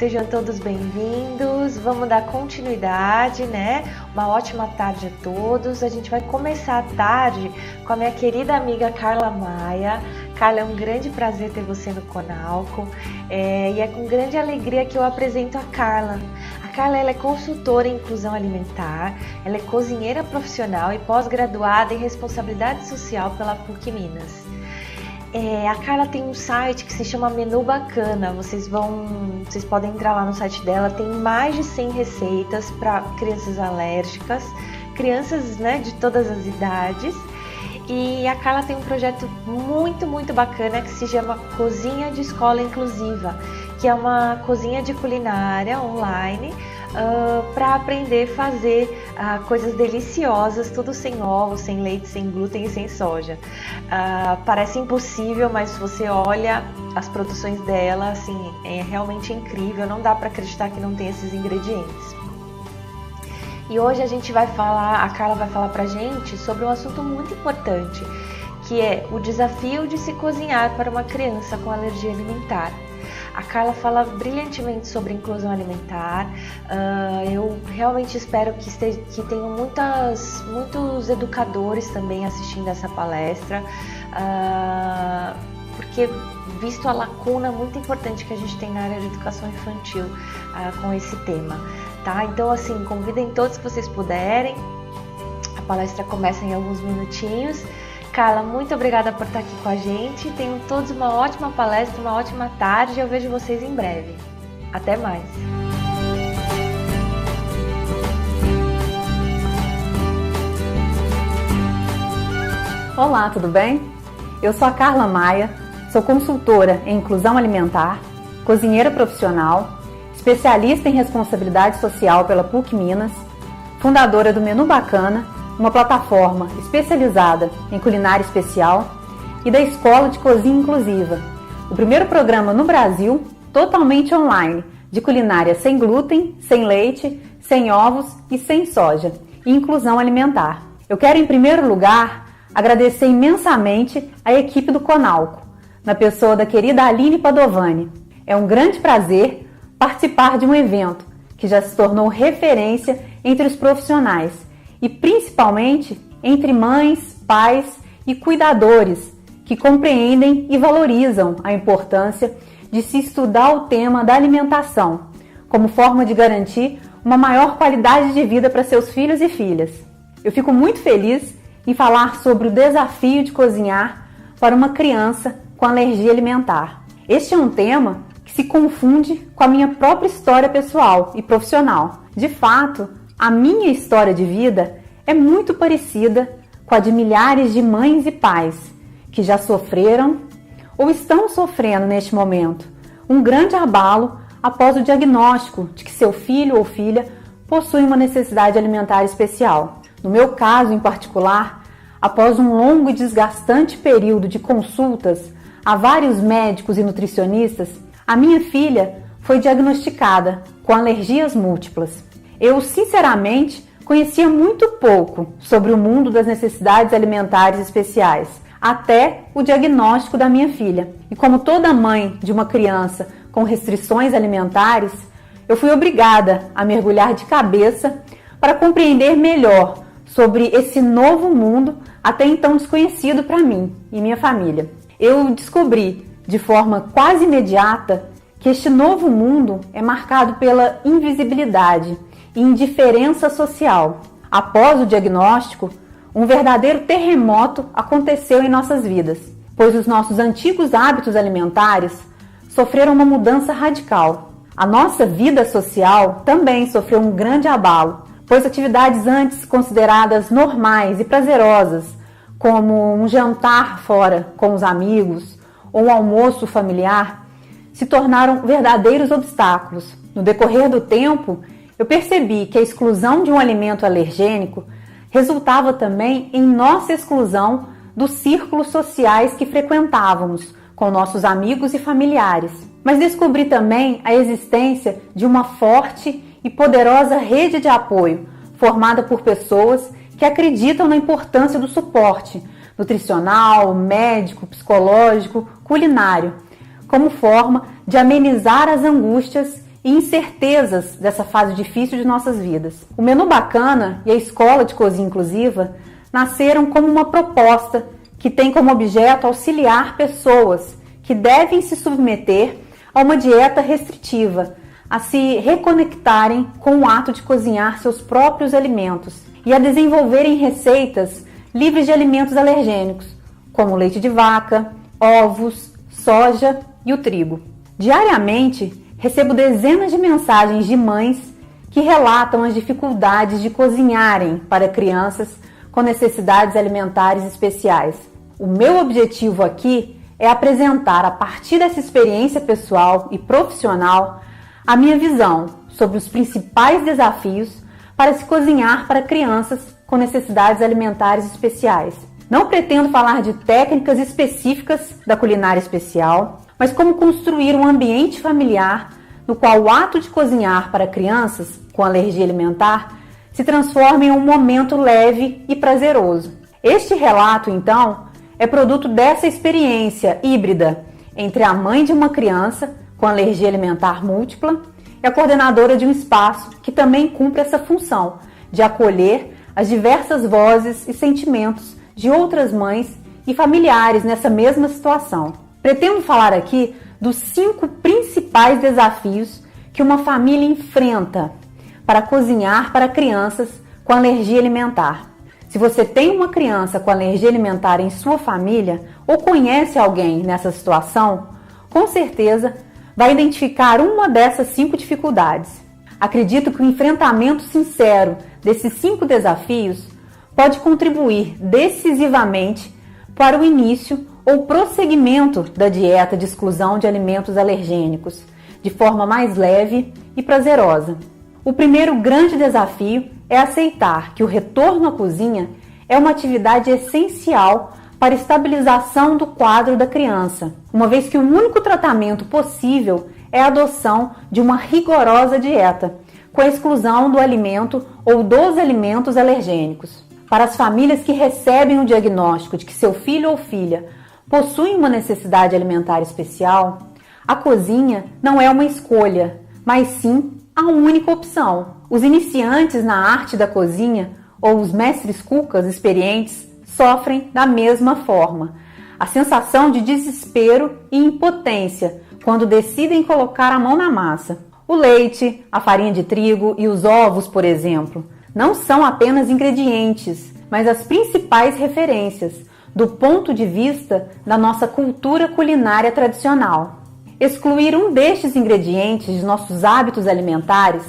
sejam todos bem-vindos. Vamos dar continuidade, né? Uma ótima tarde a todos. A gente vai começar a tarde com a minha querida amiga Carla Maia. Carla, é um grande prazer ter você no Conalco e é com grande alegria que eu apresento a Carla. A Carla ela é consultora em inclusão alimentar, ela é cozinheira profissional e pós-graduada em responsabilidade social pela PUC Minas. A Carla tem um site que se chama Menu Bacana, vocês podem entrar lá no site dela, tem mais de 100 receitas para crianças alérgicas, crianças, né, de todas as idades. E a Carla tem um projeto muito bacana que se chama Cozinha de Escola Inclusiva, que é uma cozinha de culinária online para aprender a fazer coisas deliciosas, tudo sem ovos, sem leite, sem glúten e sem soja. Parece impossível, mas se você olha as produções dela, assim, é realmente incrível, não dá para acreditar que não tem esses ingredientes. E hoje a Carla vai falar pra gente sobre um assunto muito importante, que é o desafio de se cozinhar para uma criança com alergia alimentar. A Carla fala brilhantemente sobre inclusão alimentar. Eu realmente espero que tenham muitos educadores também assistindo essa palestra, porque visto a lacuna muito importante que a gente tem na área de educação infantil com esse tema. Tá? Então, assim, convidem todos que vocês puderem. A palestra começa em alguns minutinhos. Carla, muito obrigada por estar aqui com a gente. Tenham todos uma ótima palestra, uma ótima tarde. Eu vejo vocês em breve. Até mais! Olá, tudo bem? Eu sou a Carla Maia, sou consultora em inclusão alimentar, cozinheira profissional, especialista em responsabilidade social pela PUC Minas, fundadora do Menu Bacana, uma plataforma especializada em culinária especial, e da Escola de Cozinha Inclusiva, o primeiro programa no Brasil totalmente online de culinária sem glúten, sem leite, sem ovos e sem soja, e inclusão alimentar. Eu quero, em primeiro lugar, agradecer imensamente a equipe do Conalco, na pessoa da querida Aline Padovani. É um grande prazer participar de um evento que já se tornou referência entre os profissionais e principalmente entre mães, pais e cuidadores que compreendem e valorizam a importância de se estudar o tema da alimentação como forma de garantir uma maior qualidade de vida para seus filhos e filhas. Eu fico muito feliz em falar sobre o desafio de cozinhar para uma criança com alergia alimentar. Este é um tema que se confunde com a minha própria história pessoal e profissional. De fato, a minha história de vida é muito parecida com a de milhares de mães e pais que já sofreram ou estão sofrendo neste momento um grande abalo após o diagnóstico de que seu filho ou filha possui uma necessidade alimentar especial. No meu caso em particular, após um longo e desgastante período de consultas a vários médicos e nutricionistas, a minha filha foi diagnosticada com alergias múltiplas. Eu, sinceramente, conhecia muito pouco sobre o mundo das necessidades alimentares especiais, até o diagnóstico da minha filha. E como toda mãe de uma criança com restrições alimentares, eu fui obrigada a mergulhar de cabeça para compreender melhor sobre esse novo mundo até então desconhecido para mim e minha família. Eu descobri de forma quase imediata que este novo mundo é marcado pela invisibilidade e indiferença social. Após o diagnóstico, um verdadeiro terremoto aconteceu em nossas vidas, pois os nossos antigos hábitos alimentares sofreram uma mudança radical. A nossa vida social também sofreu um grande abalo, pois atividades antes consideradas normais e prazerosas, como um jantar fora com os amigos ou um almoço familiar, se tornaram verdadeiros obstáculos. No decorrer do tempo, eu percebi que a exclusão de um alimento alergênico resultava também em nossa exclusão dos círculos sociais que frequentávamos com nossos amigos e familiares. Mas descobri também a existência de uma forte e poderosa rede de apoio formada por pessoas que acreditam na importância do suporte nutricional, médico, psicológico, culinário, como forma de amenizar as angústias e incertezas dessa fase difícil de nossas vidas. O Menu Bacana e a Escola de Cozinha Inclusiva nasceram como uma proposta que tem como objeto auxiliar pessoas que devem se submeter a uma dieta restritiva, a se reconectarem com o ato de cozinhar seus próprios alimentos e a desenvolverem receitas livres de alimentos alergênicos, como leite de vaca, ovos, soja e o trigo. Diariamente, recebo dezenas de mensagens de mães que relatam as dificuldades de cozinharem para crianças com necessidades alimentares especiais. O meu objetivo aqui é apresentar, a partir dessa experiência pessoal e profissional, a minha visão sobre os principais desafios para se cozinhar para crianças com necessidades alimentares especiais. Não pretendo falar de técnicas específicas da culinária especial, mas como construir um ambiente familiar no qual o ato de cozinhar para crianças com alergia alimentar se transforma em um momento leve e prazeroso. Este relato, então, é produto dessa experiência híbrida entre a mãe de uma criança com alergia alimentar múltipla e a coordenadora de um espaço que também cumpre essa função de acolher as diversas vozes e sentimentos de outras mães e familiares nessa mesma situação. Pretendo falar aqui dos 5 principais desafios que uma família enfrenta para cozinhar para crianças com alergia alimentar. Se você tem uma criança com alergia alimentar em sua família ou conhece alguém nessa situação, com certeza vai identificar uma dessas 5 dificuldades. Acredito que o enfrentamento sincero desses 5 desafios pode contribuir decisivamente para o início ou prosseguimento da dieta de exclusão de alimentos alergênicos, de forma mais leve e prazerosa. O primeiro grande desafio é aceitar que o retorno à cozinha é uma atividade essencial para a estabilização do quadro da criança, uma vez que o único tratamento possível é a adoção de uma rigorosa dieta, com a exclusão do alimento ou dos alimentos alergênicos. Para as famílias que recebem o diagnóstico de que seu filho ou filha possuem uma necessidade alimentar especial, a cozinha não é uma escolha, mas sim a única opção. Os iniciantes na arte da cozinha ou os mestres cucas experientes sofrem da mesma forma. A sensação de desespero e impotência quando decidem colocar a mão na massa. O leite, a farinha de trigo e os ovos, por exemplo, não são apenas ingredientes, mas as principais referências do ponto de vista da nossa cultura culinária tradicional. Excluir um destes ingredientes de nossos hábitos alimentares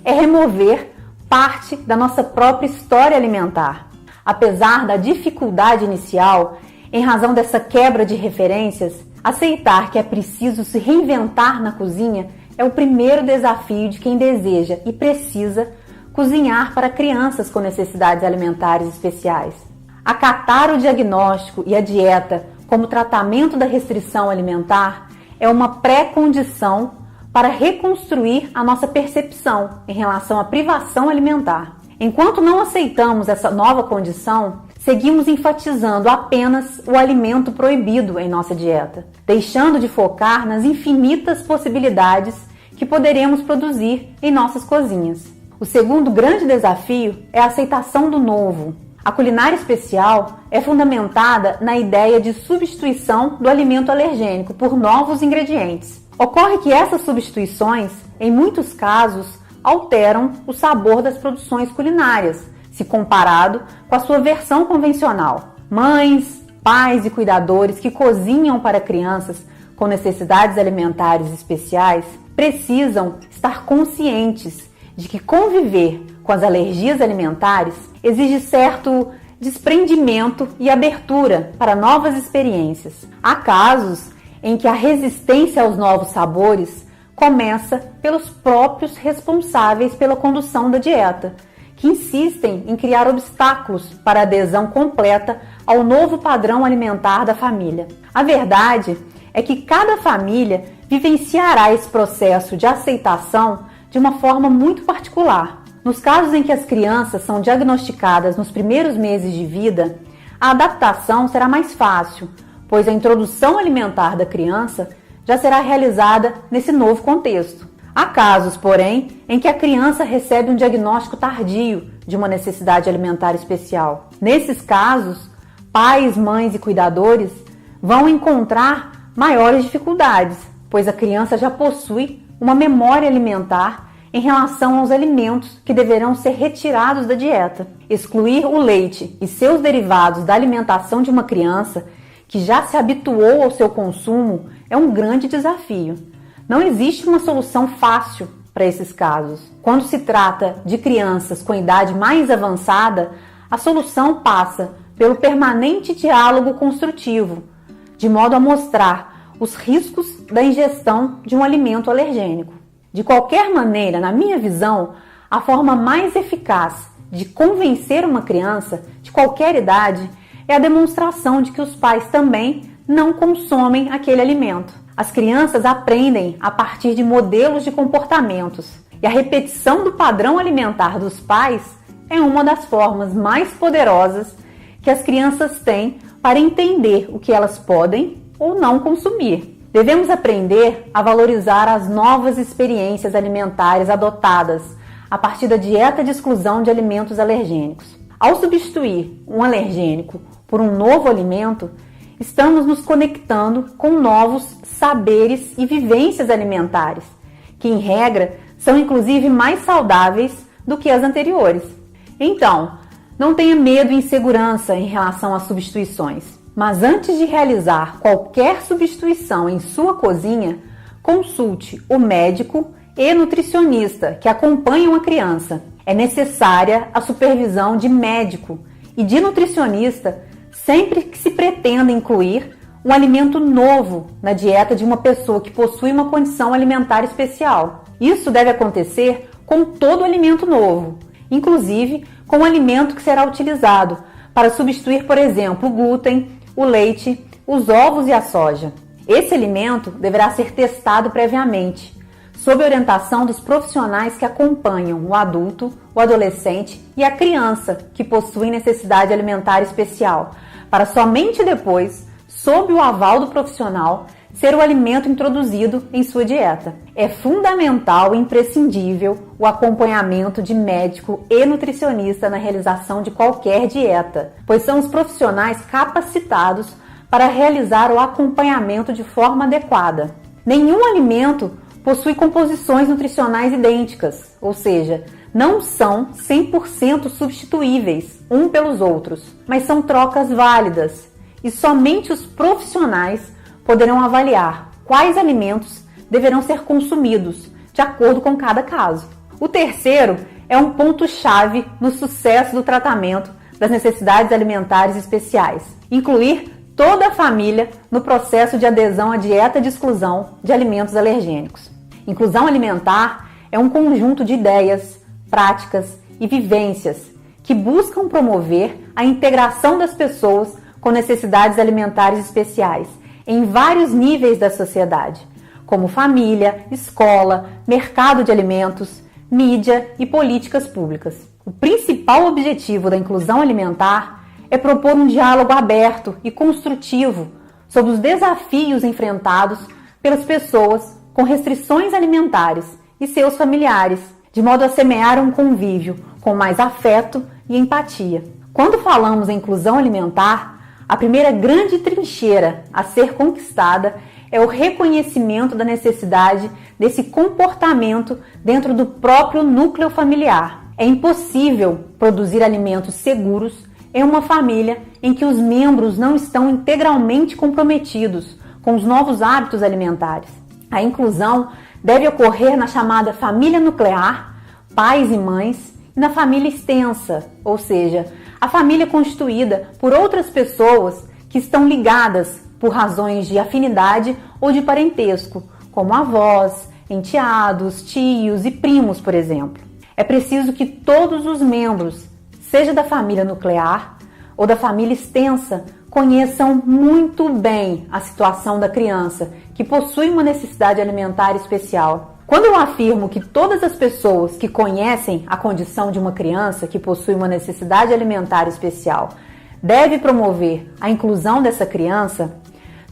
é remover parte da nossa própria história alimentar. Apesar da dificuldade inicial, em razão dessa quebra de referências, aceitar que é preciso se reinventar na cozinha é o primeiro desafio de quem deseja e precisa cozinhar para crianças com necessidades alimentares especiais. Acatar o diagnóstico e a dieta como tratamento da restrição alimentar é uma pré-condição para reconstruir a nossa percepção em relação à privação alimentar. Enquanto não aceitamos essa nova condição, seguimos enfatizando apenas o alimento proibido em nossa dieta, deixando de focar nas infinitas possibilidades que poderemos produzir em nossas cozinhas. O segundo grande desafio é a aceitação do novo. A culinária especial é fundamentada na ideia de substituição do alimento alergênico por novos ingredientes. Ocorre que essas substituições, em muitos casos, alteram o sabor das produções culinárias, se comparado com a sua versão convencional. Mães, pais e cuidadores que cozinham para crianças com necessidades alimentares especiais precisam estar conscientes de que conviver com as alergias alimentares exige certo desprendimento e abertura para novas experiências. Há casos em que a resistência aos novos sabores começa pelos próprios responsáveis pela condução da dieta, que insistem em criar obstáculos para a adesão completa ao novo padrão alimentar da família. A verdade é que cada família vivenciará esse processo de aceitação de uma forma muito particular. Nos casos em que as crianças são diagnosticadas nos primeiros meses de vida, a adaptação será mais fácil, pois a introdução alimentar da criança já será realizada nesse novo contexto. Há casos, porém, em que a criança recebe um diagnóstico tardio de uma necessidade alimentar especial. Nesses casos, pais, mães e cuidadores vão encontrar maiores dificuldades, pois a criança já possui uma memória alimentar em relação aos alimentos que deverão ser retirados da dieta. Excluir o leite e seus derivados da alimentação de uma criança que já se habituou ao seu consumo é um grande desafio. Não existe uma solução fácil para esses casos. Quando se trata de crianças com idade mais avançada, a solução passa pelo permanente diálogo construtivo, de modo a mostrar os riscos da ingestão de um alimento alergênico. De qualquer maneira, na minha visão, a forma mais eficaz de convencer uma criança de qualquer idade é a demonstração de que os pais também não consomem aquele alimento. As crianças aprendem a partir de modelos de comportamentos e a repetição do padrão alimentar dos pais é uma das formas mais poderosas que as crianças têm para entender o que elas podem ou não consumir. Devemos aprender a valorizar as novas experiências alimentares adotadas a partir da dieta de exclusão de alimentos alergênicos. Ao substituir um alergênico por um novo alimento, estamos nos conectando com novos saberes e vivências alimentares, que em regra são inclusive mais saudáveis do que as anteriores. Então, não tenha medo e insegurança em relação às substituições, mas antes de realizar qualquer substituição em sua cozinha, consulte o médico e nutricionista que acompanham a criança. É necessária a supervisão de médico e de nutricionista sempre que se pretenda incluir um alimento novo na dieta de uma pessoa que possui uma condição alimentar especial. Isso deve acontecer com todo alimento novo, inclusive com o alimento que será utilizado para substituir, por exemplo, o glúten, o leite, os ovos e a soja. Esse alimento deverá ser testado previamente, sob orientação dos profissionais que acompanham o adulto, o adolescente e a criança que possuem necessidade alimentar especial, para somente depois, sob o aval do profissional, ser o alimento introduzido em sua dieta. É fundamental e imprescindível o acompanhamento de médico e nutricionista na realização de qualquer dieta, pois são os profissionais capacitados para realizar o acompanhamento de forma adequada. Nenhum alimento possui composições nutricionais idênticas, ou seja, não são 100% substituíveis um pelos outros, mas são trocas válidas e somente os profissionais poderão avaliar quais alimentos deverão ser consumidos de acordo com cada caso. O terceiro é um ponto-chave no sucesso do tratamento das necessidades alimentares especiais: incluir toda a família no processo de adesão à dieta de exclusão de alimentos alergênicos. Inclusão alimentar é um conjunto de ideias, práticas e vivências que buscam promover a integração das pessoas com necessidades alimentares especiais em vários níveis da sociedade, como família, escola, mercado de alimentos, mídia e políticas públicas. O principal objetivo da inclusão alimentar é propor um diálogo aberto e construtivo sobre os desafios enfrentados pelas pessoas com restrições alimentares e seus familiares, de modo a semear um convívio com mais afeto e empatia. Quando falamos em inclusão alimentar, a primeira grande trincheira a ser conquistada é o reconhecimento da necessidade desse comportamento dentro do próprio núcleo familiar. É impossível produzir alimentos seguros em uma família em que os membros não estão integralmente comprometidos com os novos hábitos alimentares. A inclusão deve ocorrer na chamada família nuclear, pais e mães, e na família extensa, ou seja, a família constituída por outras pessoas que estão ligadas por razões de afinidade ou de parentesco, como avós, enteados, tios e primos, por exemplo. É preciso que todos os membros, seja da família nuclear ou da família extensa, conheçam muito bem a situação da criança que possui uma necessidade alimentar especial. Quando eu afirmo que todas as pessoas que conhecem a condição de uma criança que possui uma necessidade alimentar especial devem promover a inclusão dessa criança,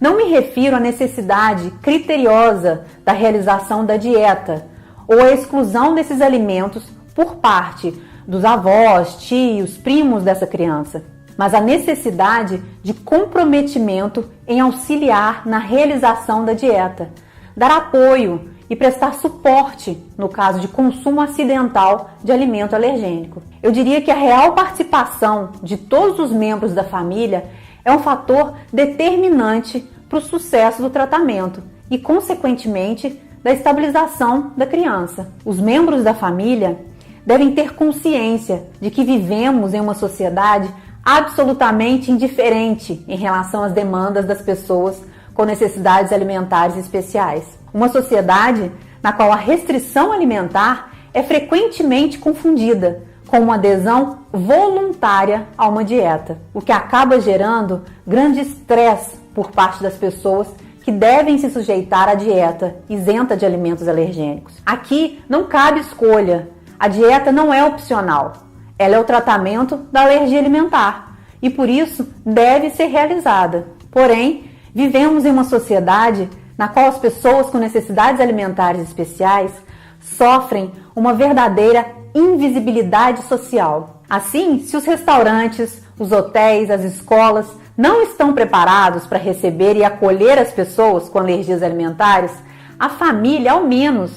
não me refiro à necessidade criteriosa da realização da dieta ou a exclusão desses alimentos por parte dos avós, tios, primos dessa criança, mas a necessidade de comprometimento em auxiliar na realização da dieta, dar apoio e prestar suporte no caso de consumo acidental de alimento alergênico. Eu diria que a real participação de todos os membros da família é um fator determinante para o sucesso do tratamento e, consequentemente, da estabilização da criança. Os membros da família devem ter consciência de que vivemos em uma sociedade absolutamente indiferente em relação às demandas das pessoas com necessidades alimentares especiais. Uma sociedade na qual a restrição alimentar é frequentemente confundida com uma adesão voluntária a uma dieta, o que acaba gerando grande estresse por parte das pessoas que devem se sujeitar à dieta isenta de alimentos alergênicos. Aqui não cabe escolha, a dieta não é opcional, ela é o tratamento da alergia alimentar e por isso deve ser realizada. Porém, vivemos em uma sociedade na qual as pessoas com necessidades alimentares especiais sofrem uma verdadeira invisibilidade social. Assim, se os restaurantes, os hotéis, as escolas não estão preparados para receber e acolher as pessoas com alergias alimentares, a família, ao menos,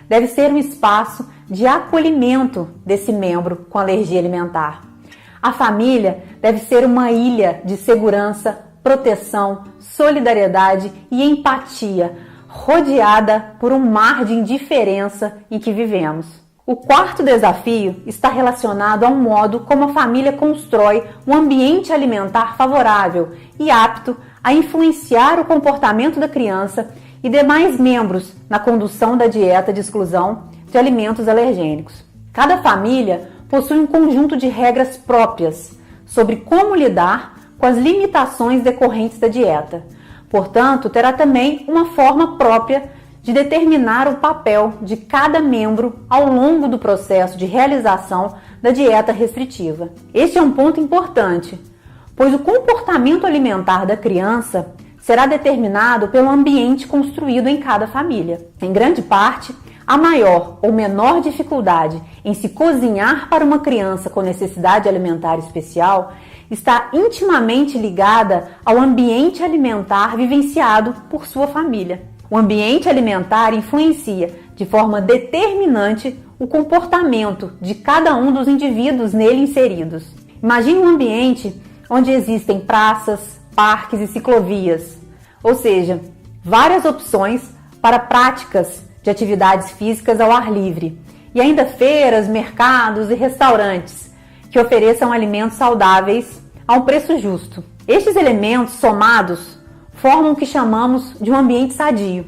deve ser um espaço de acolhimento desse membro com alergia alimentar. A família deve ser uma ilha de segurança, proteção, solidariedade e empatia, rodeada por um mar de indiferença em que vivemos. O quarto desafio está relacionado ao modo como a família constrói um ambiente alimentar favorável e apto a influenciar o comportamento da criança e demais membros na condução da dieta de exclusão de alimentos alergênicos. Cada família possui um conjunto de regras próprias sobre como lidar com as limitações decorrentes da dieta. Portanto, terá também uma forma própria de determinar o papel de cada membro ao longo do processo de realização da dieta restritiva. Este é um ponto importante, pois o comportamento alimentar da criança será determinado pelo ambiente construído em cada família. Em grande parte, a maior ou menor dificuldade em se cozinhar para uma criança com necessidade alimentar especial está intimamente ligada ao ambiente alimentar vivenciado por sua família. O ambiente alimentar influencia de forma determinante o comportamento de cada um dos indivíduos nele inseridos. Imagine um ambiente onde existem praças, parques e ciclovias, ou seja, várias opções para práticas de atividades físicas ao ar livre, e ainda feiras, mercados e restaurantes que ofereçam alimentos saudáveis a um preço justo. Estes elementos somados formam o que chamamos de um ambiente sadio,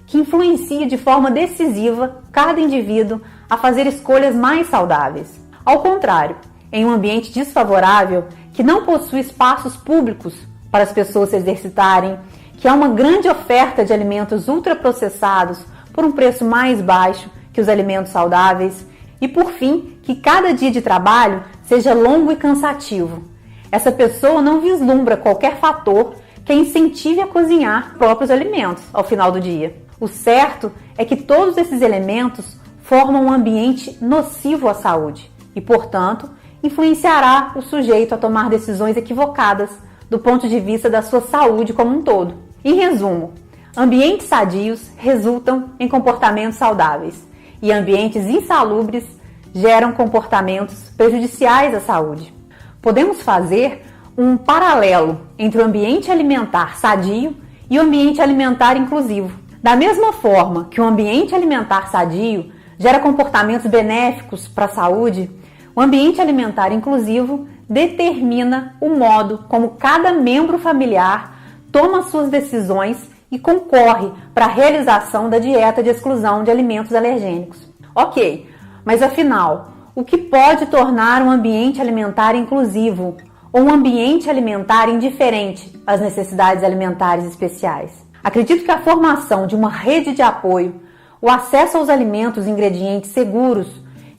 que influencia de forma decisiva cada indivíduo a fazer escolhas mais saudáveis. Ao contrário, em um ambiente desfavorável, que não possui espaços públicos para as pessoas se exercitarem, que há uma grande oferta de alimentos ultraprocessados por um preço mais baixo que os alimentos saudáveis e, por fim, que cada dia de trabalho seja longo e cansativo. Essa pessoa não vislumbra qualquer fator que a incentive a cozinhar próprios alimentos ao final do dia. O certo é que todos esses elementos formam um ambiente nocivo à saúde e, portanto, influenciará o sujeito a tomar decisões equivocadas do ponto de vista da sua saúde como um todo. Em resumo, ambientes sadios resultam em comportamentos saudáveis e ambientes insalubres geram comportamentos prejudiciais à saúde. Podemos fazer um paralelo entre o ambiente alimentar sadio e o ambiente alimentar inclusivo. Da mesma forma que o ambiente alimentar sadio gera comportamentos benéficos para a saúde, o ambiente alimentar inclusivo determina o modo como cada membro familiar toma suas decisões e concorre para a realização da dieta de exclusão de alimentos alergênicos. Ok, mas afinal, o que pode tornar um ambiente alimentar inclusivo ou um ambiente alimentar indiferente às necessidades alimentares especiais? Acredito que a formação de uma rede de apoio, o acesso aos alimentos e ingredientes seguros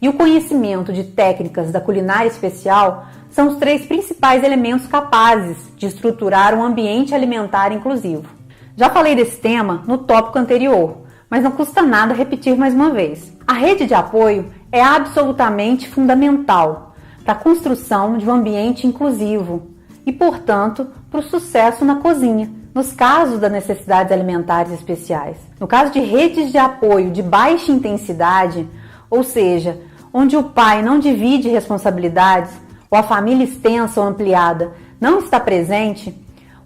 e o conhecimento de técnicas da culinária especial são os 3 principais elementos capazes de estruturar um ambiente alimentar inclusivo. Já falei desse tema no tópico anterior, mas não custa nada repetir mais uma vez. A rede de apoio é absolutamente fundamental para a construção de um ambiente inclusivo e, portanto, para o sucesso na cozinha, nos casos das necessidades alimentares especiais. No caso de redes de apoio de baixa intensidade, ou seja, onde o pai não divide responsabilidades ou a família extensa ou ampliada não está presente,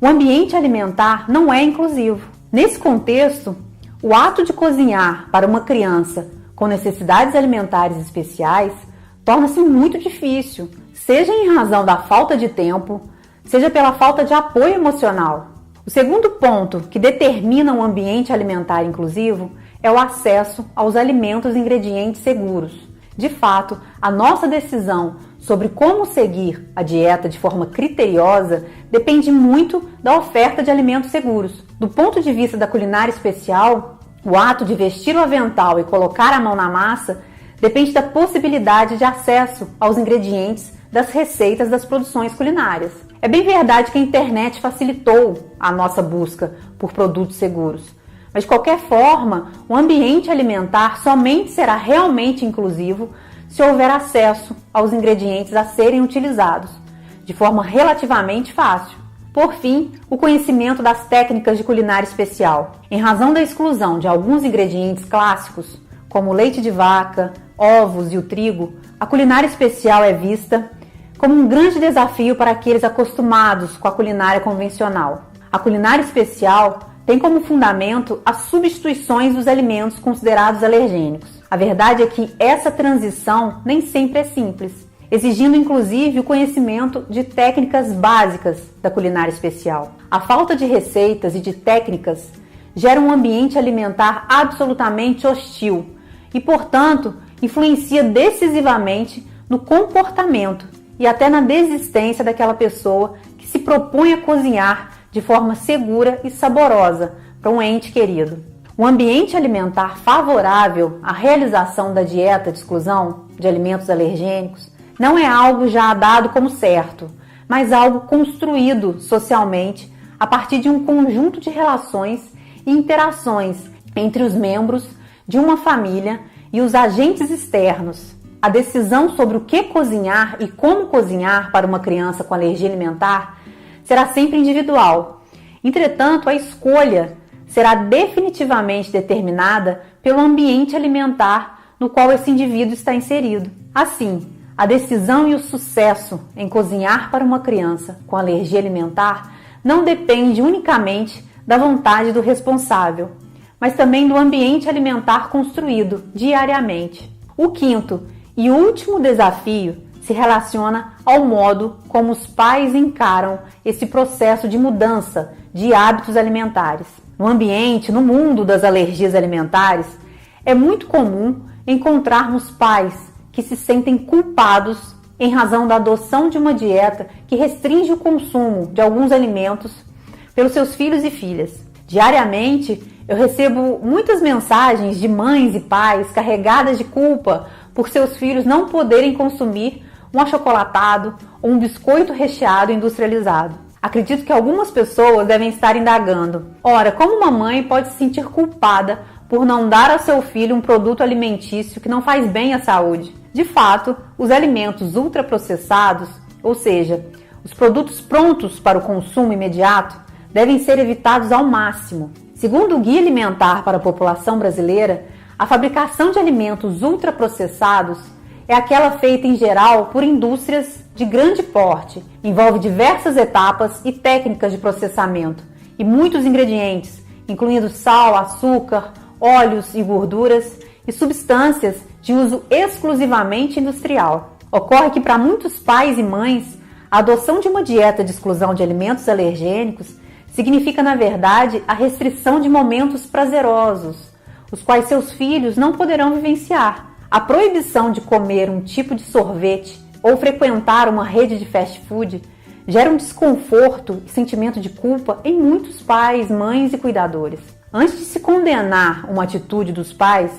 o ambiente alimentar não é inclusivo. Nesse contexto, o ato de cozinhar para uma criança com necessidades alimentares especiais torna-se muito difícil, seja em razão da falta de tempo, seja pela falta de apoio emocional. O segundo ponto que determina um ambiente alimentar inclusivo é o acesso aos alimentos e ingredientes seguros. De fato, a nossa decisão sobre como seguir a dieta de forma criteriosa depende muito da oferta de alimentos seguros. Do ponto de vista da culinária especial, o ato de vestir o avental e colocar a mão na massa depende da possibilidade de acesso aos ingredientes das receitas das produções culinárias. É bem verdade que a internet facilitou a nossa busca por produtos seguros, mas de qualquer forma, o ambiente alimentar somente será realmente inclusivo se houver acesso aos ingredientes a serem utilizados, de forma relativamente fácil. Por fim, o conhecimento das técnicas de culinária especial. Em razão da exclusão de alguns ingredientes clássicos, como o leite de vaca, ovos e o trigo, a culinária especial é vista como um grande desafio para aqueles acostumados com a culinária convencional. A culinária especial tem como fundamento as substituições dos alimentos considerados alergênicos. A verdade é que essa transição nem sempre é simples, exigindo inclusive o conhecimento de técnicas básicas da culinária especial. A falta de receitas e de técnicas gera um ambiente alimentar absolutamente hostil e, portanto, influencia decisivamente no comportamento e até na desistência daquela pessoa que se propõe a cozinhar de forma segura e saborosa para um ente querido. Um ambiente alimentar favorável à realização da dieta de exclusão de alimentos alergênicos não é algo já dado como certo, mas algo construído socialmente a partir de um conjunto de relações e interações entre os membros de uma família e os agentes externos. A decisão sobre o que cozinhar e como cozinhar para uma criança com alergia alimentar será sempre individual. Entretanto, a escolha será definitivamente determinada pelo ambiente alimentar no qual esse indivíduo está inserido. Assim, a decisão e o sucesso em cozinhar para uma criança com alergia alimentar não depende unicamente da vontade do responsável, mas também do ambiente alimentar construído diariamente. O quinto e último desafio se relaciona ao modo como os pais encaram esse processo de mudança de hábitos alimentares. No ambiente, no mundo das alergias alimentares, é muito comum encontrarmos pais que se sentem culpados em razão da adoção de uma dieta que restringe o consumo de alguns alimentos pelos seus filhos e filhas. Diariamente, eu recebo muitas mensagens de mães e pais carregadas de culpa por seus filhos não poderem consumir um achocolatado ou um biscoito recheado industrializado. Acredito que algumas pessoas devem estar indagando: ora, como uma mãe pode se sentir culpada por não dar ao seu filho um produto alimentício que não faz bem à saúde? De fato, os alimentos ultraprocessados, ou seja, os produtos prontos para o consumo imediato, devem ser evitados ao máximo. Segundo o Guia Alimentar para a População Brasileira, a fabricação de alimentos ultraprocessados é aquela feita em geral por indústrias de grande porte, envolve diversas etapas e técnicas de processamento e muitos ingredientes, incluindo sal, açúcar, óleos e gorduras e substâncias de uso exclusivamente industrial. Ocorre que para muitos pais e mães, a adoção de uma dieta de exclusão de alimentos alergênicos significa, na verdade, a restrição de momentos prazerosos, os quais seus filhos não poderão vivenciar. A proibição de comer um tipo de sorvete ou frequentar uma rede de fast food gera um desconforto e sentimento de culpa em muitos pais, mães e cuidadores. Antes de se condenar uma atitude dos pais,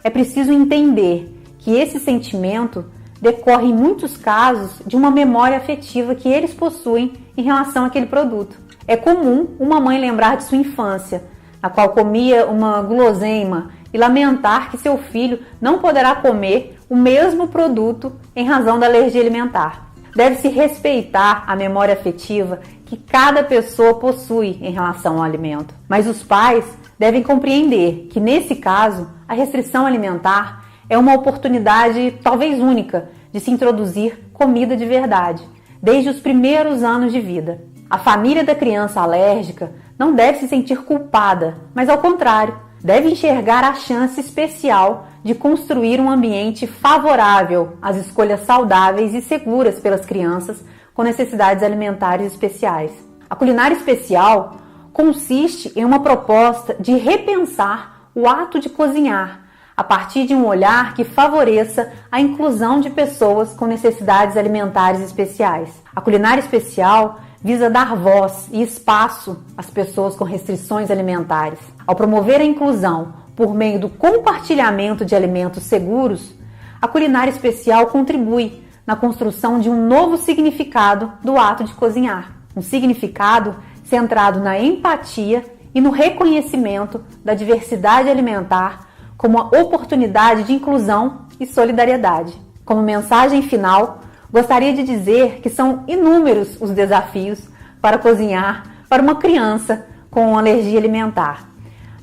é preciso entender que esse sentimento decorre em muitos casos de uma memória afetiva que eles possuem em relação àquele produto. É comum uma mãe lembrar de sua infância, na qual comia uma guloseima e lamentar que seu filho não poderá comer o mesmo produto em razão da alergia alimentar. Deve-se respeitar a memória afetiva que cada pessoa possui em relação ao alimento. Mas os pais devem compreender que, nesse caso, a restrição alimentar é uma oportunidade talvez única de se introduzir comida de verdade, desde os primeiros anos de vida. A família da criança alérgica não deve se sentir culpada, mas ao contrário, deve enxergar a chance especial de construir um ambiente favorável às escolhas saudáveis e seguras pelas crianças com necessidades alimentares especiais. A culinária especial consiste em uma proposta de repensar o ato de cozinhar, a partir de um olhar que favoreça a inclusão de pessoas com necessidades alimentares especiais. A culinária especial visa dar voz e espaço às pessoas com restrições alimentares. Ao promover a inclusão por meio do compartilhamento de alimentos seguros, a culinária especial contribui na construção de um novo significado do ato de cozinhar. Um significado centrado na empatia e no reconhecimento da diversidade alimentar como uma oportunidade de inclusão e solidariedade. Como mensagem final, gostaria de dizer que são inúmeros os desafios para cozinhar para uma criança com alergia alimentar.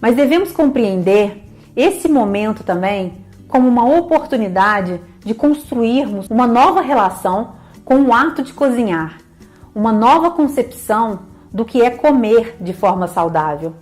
Mas devemos compreender esse momento também como uma oportunidade de construirmos uma nova relação com o ato de cozinhar, uma nova concepção do que é comer de forma saudável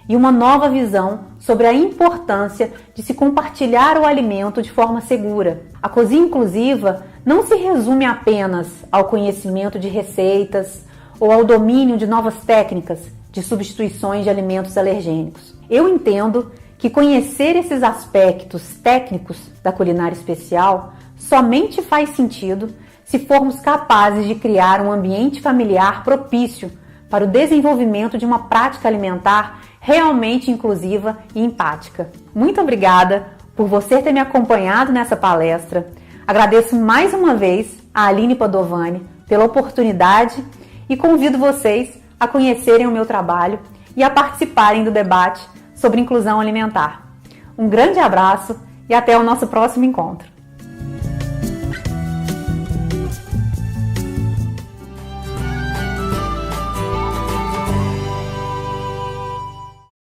e uma nova visão sobre a importância de se compartilhar o alimento de forma segura. A cozinha inclusiva não se resume apenas ao conhecimento de receitas ou ao domínio de novas técnicas de substituições de alimentos alergênicos. Eu entendo que conhecer esses aspectos técnicos da culinária especial somente faz sentido se formos capazes de criar um ambiente familiar propício para o desenvolvimento de uma prática alimentar realmente inclusiva e empática. Muito obrigada por você ter me acompanhado nessa palestra. Agradeço mais uma vez a Aline Padovani pela oportunidade e convido vocês a conhecerem o meu trabalho e a participarem do debate sobre inclusão alimentar. Um grande abraço e até o nosso próximo encontro.